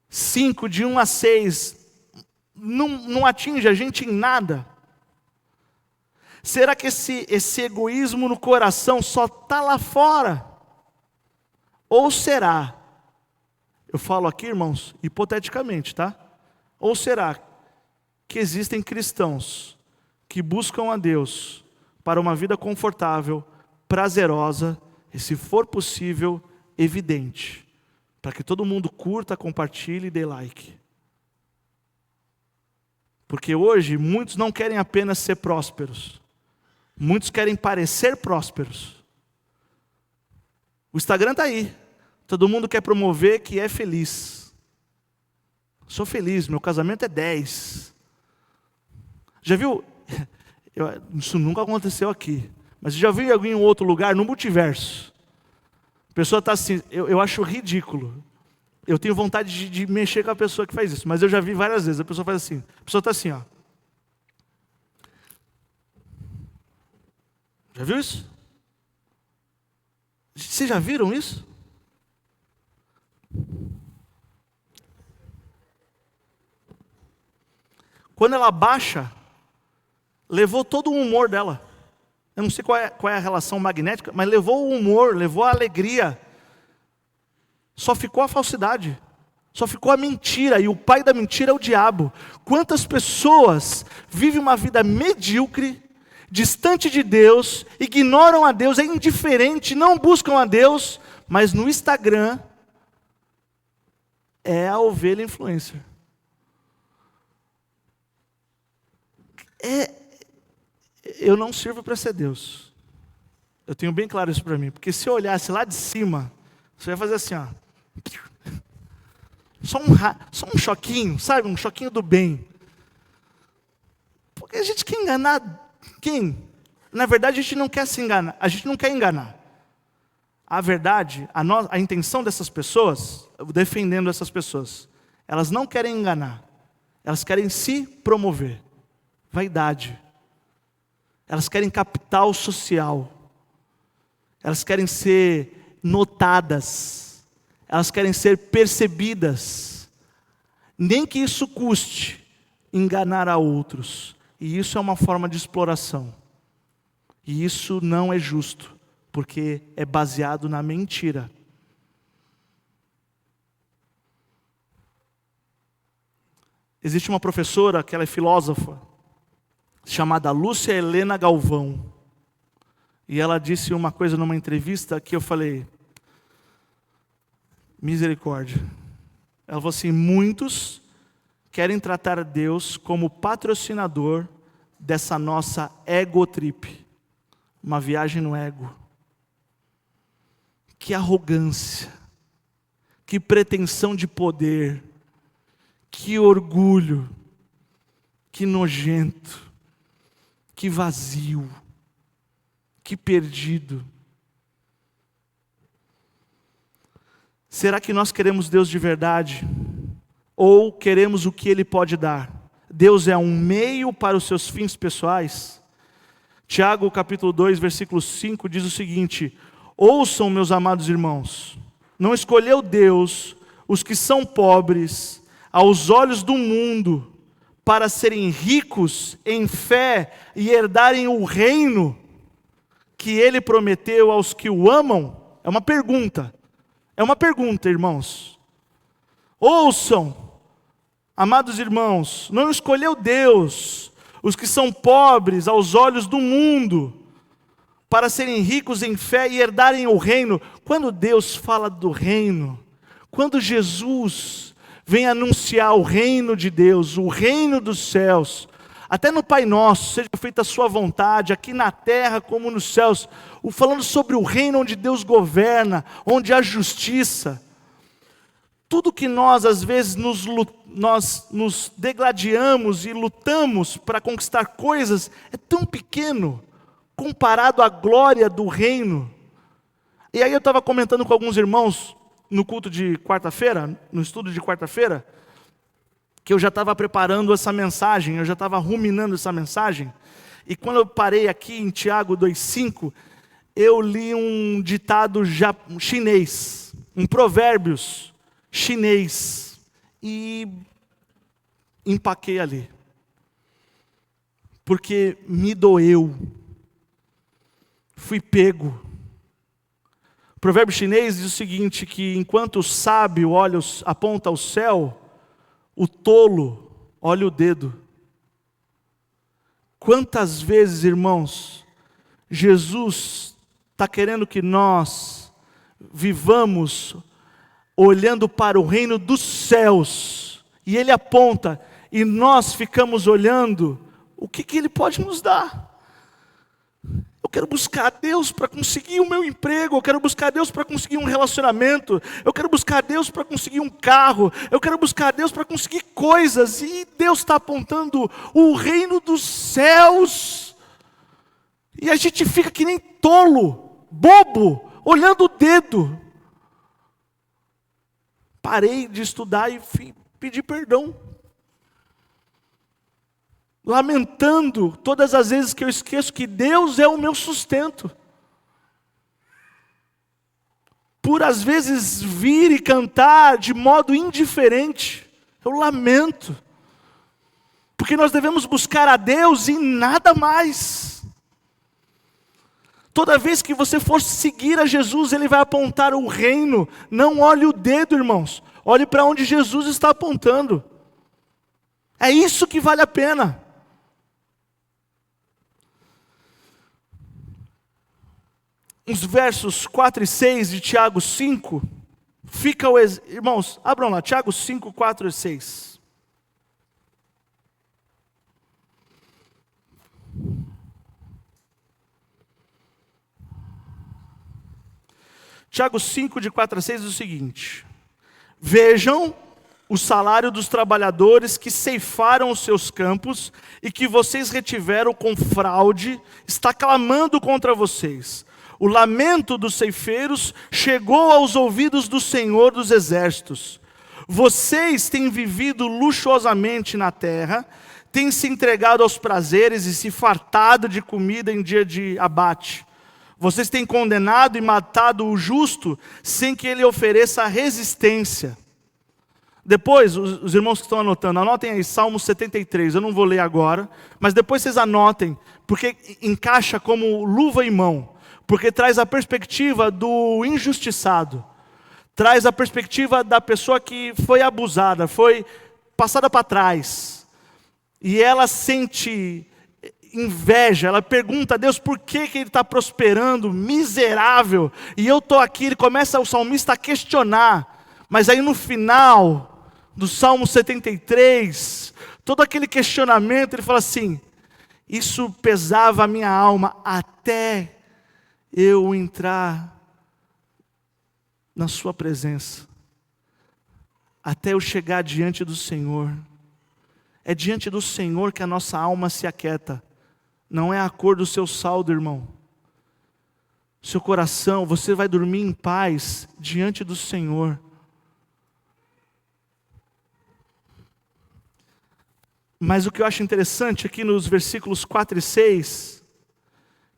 S1: 5, de 1 a 6, não atinge a gente em nada? Será que esse egoísmo no coração só está lá fora? Ou será, eu falo aqui, irmãos, hipoteticamente, tá? Ou será que existem cristãos que buscam a Deus para uma vida confortável, prazerosa, e se for possível, evidente, para que todo mundo curta, compartilhe e dê like? Porque hoje muitos não querem apenas ser prósperos, muitos querem parecer prósperos. O Instagram está aí, todo mundo quer promover que é feliz. Sou feliz, meu casamento é 10. Já viu? Isso nunca aconteceu aqui, mas já viu em algum outro lugar, no multiverso? A pessoa está assim, eu acho ridículo. Eu tenho vontade de mexer com a pessoa que faz isso, mas eu já vi várias vezes. A pessoa faz assim, a pessoa está assim, ó. Já viu isso? Vocês já viram isso? Quando ela baixa, levou todo o humor dela. Eu não sei qual é a relação magnética, mas levou o humor, levou a alegria. Só ficou a falsidade. Só ficou a mentira, e o pai da mentira é o diabo. Quantas pessoas vivem uma vida medíocre, distante de Deus, ignoram a Deus, é indiferente, não buscam a Deus, mas no Instagram é a ovelha influencer. Eu não sirvo para ser Deus. Eu tenho bem claro isso para mim, porque se eu olhasse lá de cima, você vai fazer assim, ó. Só um choquinho, sabe? Um choquinho do bem. Porque a gente quer enganar quem? Na verdade, a gente não quer se enganar. A gente não quer enganar. A verdade, a intenção dessas pessoas, defendendo essas pessoas, elas não querem enganar. Elas querem se promover. Vaidade. Elas querem capital social. Elas querem ser notadas. Elas querem ser percebidas, nem que isso custe enganar a outros. E isso é uma forma de exploração. E isso não é justo, porque é baseado na mentira. Existe uma professora, que ela é filósofa, chamada Lúcia Helena Galvão. E ela disse uma coisa numa entrevista que eu falei... Misericórdia. Ela falou assim: muitos querem tratar Deus como patrocinador dessa nossa ego trip. Uma viagem no ego. Que arrogância. Que pretensão de poder. Que orgulho. Que nojento. Que vazio. Que perdido. Será que nós queremos Deus de verdade? Ou queremos o que Ele pode dar? Deus é um meio para os seus fins pessoais? Tiago capítulo 2, versículo 5 diz o seguinte: ouçam, meus amados irmãos, não escolheu Deus os que são pobres aos olhos do mundo para serem ricos em fé e herdarem o reino que Ele prometeu aos que o amam? É uma pergunta. É uma pergunta, irmãos. Ouçam, amados irmãos, não escolheu Deus os que são pobres aos olhos do mundo para serem ricos em fé e herdarem o reino. Quando Deus fala do reino, quando Jesus vem anunciar o reino de Deus, o reino dos céus, até no Pai Nosso, seja feita a sua vontade, aqui na terra como nos céus, falando sobre o reino onde Deus governa, onde há justiça. Tudo que nós, às vezes, nós nos degladiamos e lutamos para conquistar coisas, é tão pequeno, comparado à glória do reino. E aí eu estava comentando com alguns irmãos, no culto de quarta-feira, no estudo de quarta-feira, que eu já estava preparando essa mensagem, eu já estava ruminando essa mensagem, e quando eu parei aqui em Tiago 2,5, eu li um ditado chinês, um provérbios chinês, e empaquei ali, porque me doeu, fui pego. O provérbio chinês diz o seguinte, que enquanto o sábio aponta ao céu, o tolo olha o dedo. Quantas vezes, irmãos, Jesus está querendo que nós vivamos olhando para o reino dos céus, e Ele aponta, e nós ficamos olhando o que Ele pode nos dar. Eu quero buscar a Deus para conseguir o meu emprego, eu quero buscar a Deus para conseguir um relacionamento, eu quero buscar a Deus para conseguir um carro, eu quero buscar a Deus para conseguir coisas, e Deus está apontando o reino dos céus, e a gente fica que nem tolo, bobo, olhando o dedo. Parei de estudar e pedi perdão. lamentando todas as vezes que eu esqueço que Deus é o meu sustento. Por às vezes vir e cantar de modo indiferente, eu lamento. Porque nós devemos buscar a Deus e nada mais. Toda vez que você for seguir a Jesus, Ele vai apontar o reino. Não olhe o dedo, irmãos. Olhe para onde Jesus está apontando. É isso que vale a pena. Os versos 4 e 6 de Tiago 5, irmãos, abram lá, Tiago 5, 4 e 6. Tiago 5, de 4 a 6 diz o seguinte: vejam o salário dos trabalhadores que ceifaram os seus campos e que vocês retiveram com fraude, está clamando contra vocês. O lamento dos ceifeiros chegou aos ouvidos do Senhor dos Exércitos. Vocês têm vivido luxuosamente na terra, têm se entregado aos prazeres e se fartado de comida em dia de abate. Vocês têm condenado e matado o justo sem que ele ofereça resistência. Depois, os irmãos que estão anotando, anotem aí Salmo 73, eu não vou ler agora, mas depois vocês anotem, porque encaixa como luva em mão. Porque traz a perspectiva do injustiçado, traz a perspectiva da pessoa que foi abusada, foi passada para trás, e ela sente inveja, ela pergunta a Deus por que ele está prosperando, miserável, e eu estou aqui. Ele começa o salmista a questionar, mas aí no final do Salmo 73, todo aquele questionamento, ele fala assim: isso pesava a minha alma até eu entrar na sua presença, até eu chegar diante do Senhor. É diante do Senhor que a nossa alma se aquieta, não é a cor do seu saldo, irmão. Seu coração, você vai dormir em paz diante do Senhor. Mas o que eu acho interessante aqui nos versículos 4 e 6,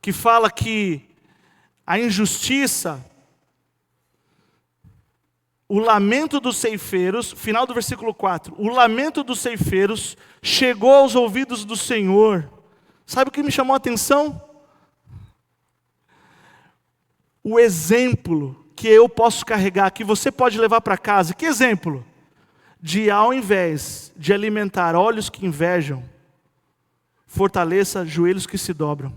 S1: que fala que a injustiça, o lamento dos ceifeiros, final do versículo 4, o lamento dos ceifeiros chegou aos ouvidos do Senhor. Sabe o que me chamou a atenção? O exemplo que eu posso carregar, que você pode levar para casa. Que exemplo? De ao invés de alimentar olhos que invejam, fortaleça joelhos que se dobram.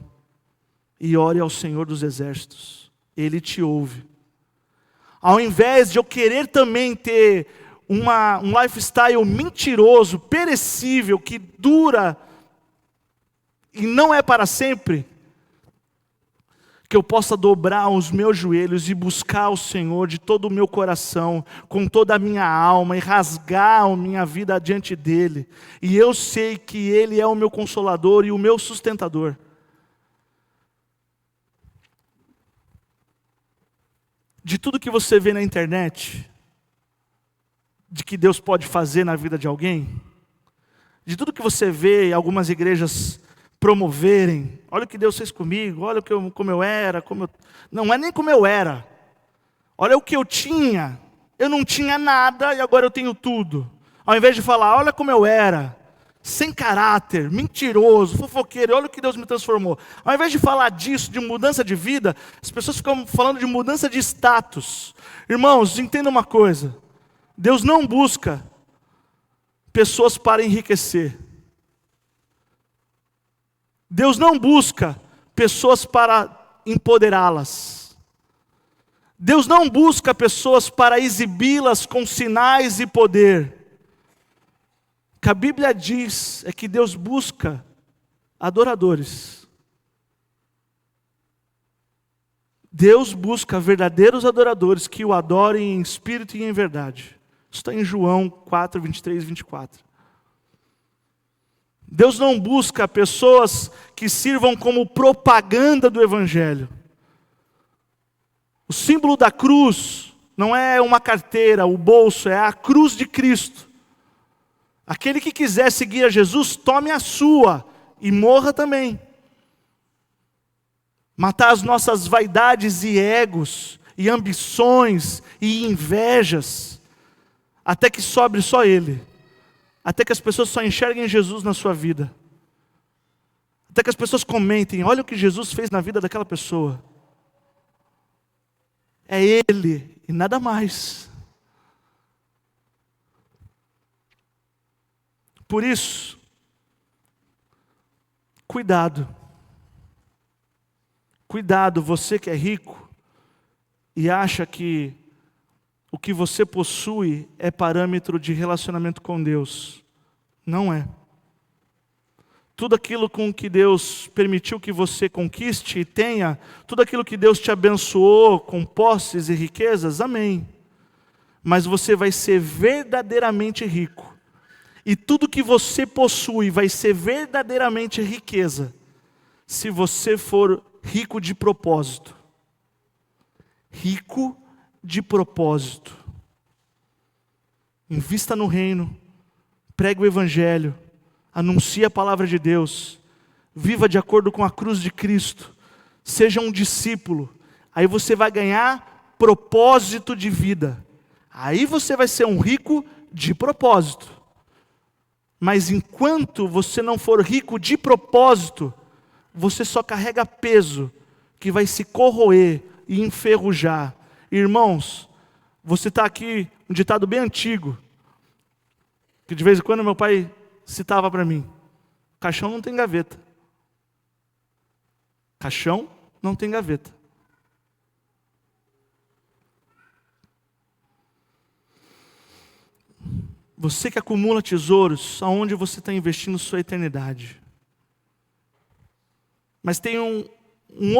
S1: E ore ao Senhor dos Exércitos, Ele te ouve. Ao invés de eu querer também ter um lifestyle mentiroso, perecível, que dura e não é para sempre, que eu possa dobrar os meus joelhos e buscar o Senhor de todo o meu coração, com toda a minha alma, e rasgar a minha vida diante dEle. E eu sei que Ele é o meu consolador e o meu sustentador. De tudo que você vê na internet, de que Deus pode fazer na vida de alguém, de tudo que você vê algumas igrejas promoverem, olha o que Deus fez comigo, olha como eu era, não é nem como eu era, olha o que eu tinha, eu não tinha nada e agora eu tenho tudo. Ao invés de falar, olha como eu era, sem caráter, mentiroso, fofoqueiro, olha o que Deus me transformou. Ao invés de falar disso, de mudança de vida, as pessoas ficam falando de mudança de status. Irmãos, entenda uma coisa: Deus não busca pessoas para enriquecer. Deus não busca pessoas para empoderá-las. Deus não busca pessoas para exibi-las com sinais e poder. O que a Bíblia diz é que Deus busca adoradores. Deus busca verdadeiros adoradores que o adorem em espírito e em verdade. Isso está em João 4, 23 e 24. Deus não busca pessoas que sirvam como propaganda do Evangelho. O símbolo da cruz não é uma carteira, o bolso, é a cruz de Cristo. Aquele que quiser seguir a Jesus, tome a sua e morra também. Matar as nossas vaidades e egos, e ambições e invejas, até que sobre só Ele, até que as pessoas só enxerguem Jesus na sua vida, até que as pessoas comentem: olha o que Jesus fez na vida daquela pessoa. É Ele e nada mais. Por isso, cuidado. Cuidado, você que é rico e acha que o que você possui é parâmetro de relacionamento com Deus. Não é. Tudo aquilo com que Deus permitiu que você conquiste e tenha, tudo aquilo que Deus te abençoou com posses e riquezas, amém. Mas você vai ser verdadeiramente rico. E tudo que você possui vai ser verdadeiramente riqueza, se você for rico de propósito. Rico de propósito. Invista no reino, pregue o evangelho, anuncie a palavra de Deus, viva de acordo com a cruz de Cristo, seja um discípulo, aí você vai ganhar propósito de vida, aí você vai ser um rico de propósito. Mas enquanto você não for rico de propósito, você só carrega peso que vai se corroer e enferrujar. Irmãos, você está aqui, um ditado bem antigo, que de vez em quando meu pai citava para mim: caixão não tem gaveta. Caixão não tem gaveta. Você que acumula tesouros, aonde você está investindo sua eternidade? Mas tem uma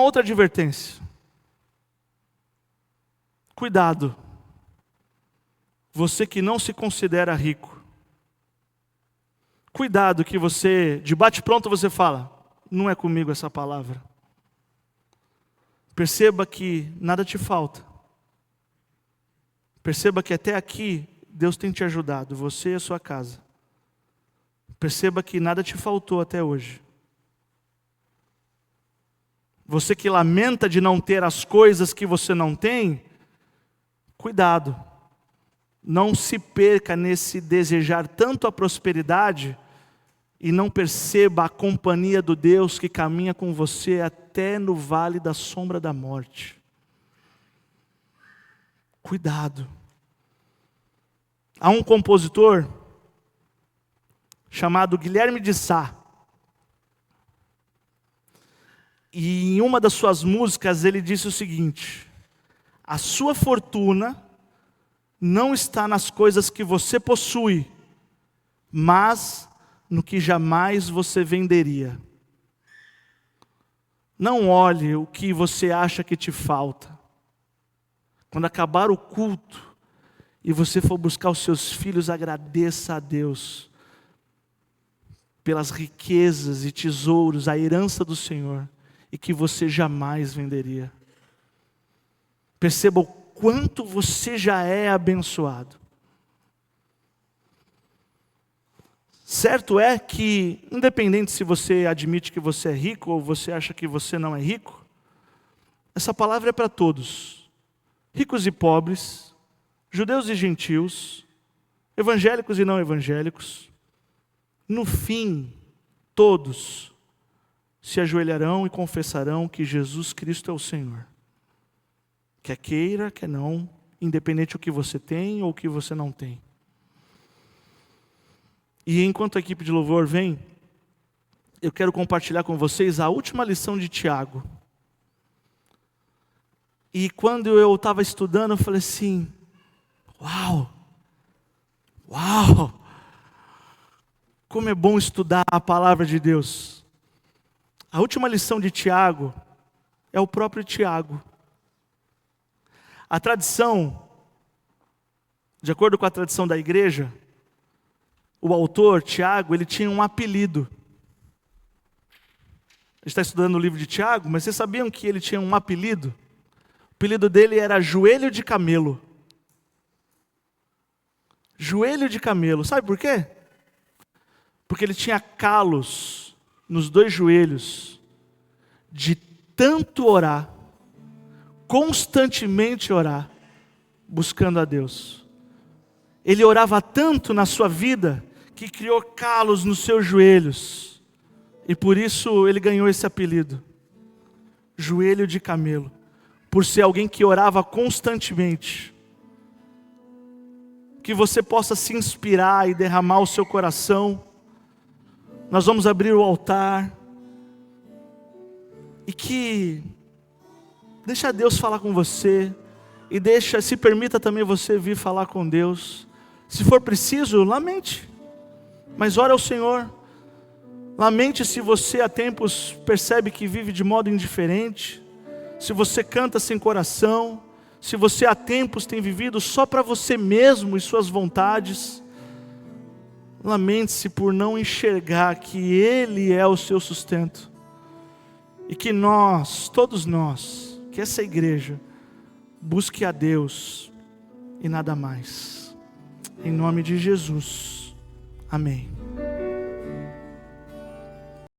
S1: outra advertência. Cuidado. Você que não se considera rico. Cuidado que você, de bate-pronto você fala: não é comigo essa palavra. Perceba que nada te falta. Perceba que até aqui Deus tem te ajudado, você e a sua casa. Perceba que nada te faltou até hoje. Você que lamenta de não ter as coisas que você não tem, cuidado. Não se perca nesse desejar tanto a prosperidade e não perceba a companhia do Deus que caminha com você até no vale da sombra da morte. Cuidado. Há um compositor chamado Guilherme de Sá. E em uma das suas músicas ele disse o seguinte: a sua fortuna não está nas coisas que você possui, mas no que jamais você venderia. Não olhe o que você acha que te falta. Quando acabar o culto e você for buscar os seus filhos, agradeça a Deus pelas riquezas e tesouros, a herança do Senhor, e que você jamais venderia. Perceba o quanto você já é abençoado. Certo é que, independente se você admite que você é rico ou você acha que você não é rico, essa palavra é para todos, ricos e pobres, judeus e gentios, evangélicos e não evangélicos. No fim, todos se ajoelharão e confessarão que Jesus Cristo é o Senhor. Quer queira, quer não, independente do que você tem ou o que você não tem. E enquanto a equipe de louvor vem, eu quero compartilhar com vocês a última lição de Tiago. E quando eu estava estudando, eu falei assim: uau! Como é bom estudar a palavra de Deus. A última lição de Tiago é o próprio Tiago. A tradição, de acordo com a tradição da igreja, o autor, Tiago, ele tinha um apelido. A gente está estudando o livro de Tiago, mas vocês sabiam que ele tinha um apelido? O apelido dele era Joelho de Camelo. Joelho de camelo. Sabe por quê? Porque ele tinha calos nos 2 joelhos, de tanto orar, constantemente orar, buscando a Deus. Ele orava tanto na sua vida, que criou calos nos seus joelhos, e por isso ele ganhou esse apelido, joelho de camelo, por ser alguém que orava constantemente. Que você possa se inspirar e derramar o seu coração. Nós vamos abrir o altar, e que deixa Deus falar com você, e se permita também você vir falar com Deus. Se for preciso, lamente, mas ore ao Senhor. Lamente se você há tempos percebe que vive de modo indiferente, se você canta sem coração, se você há tempos tem vivido só para você mesmo e suas vontades. Lamente-se por não enxergar que Ele é o seu sustento. E que nós, todos nós, que essa igreja, busque a Deus e nada mais. Em nome de Jesus. Amém.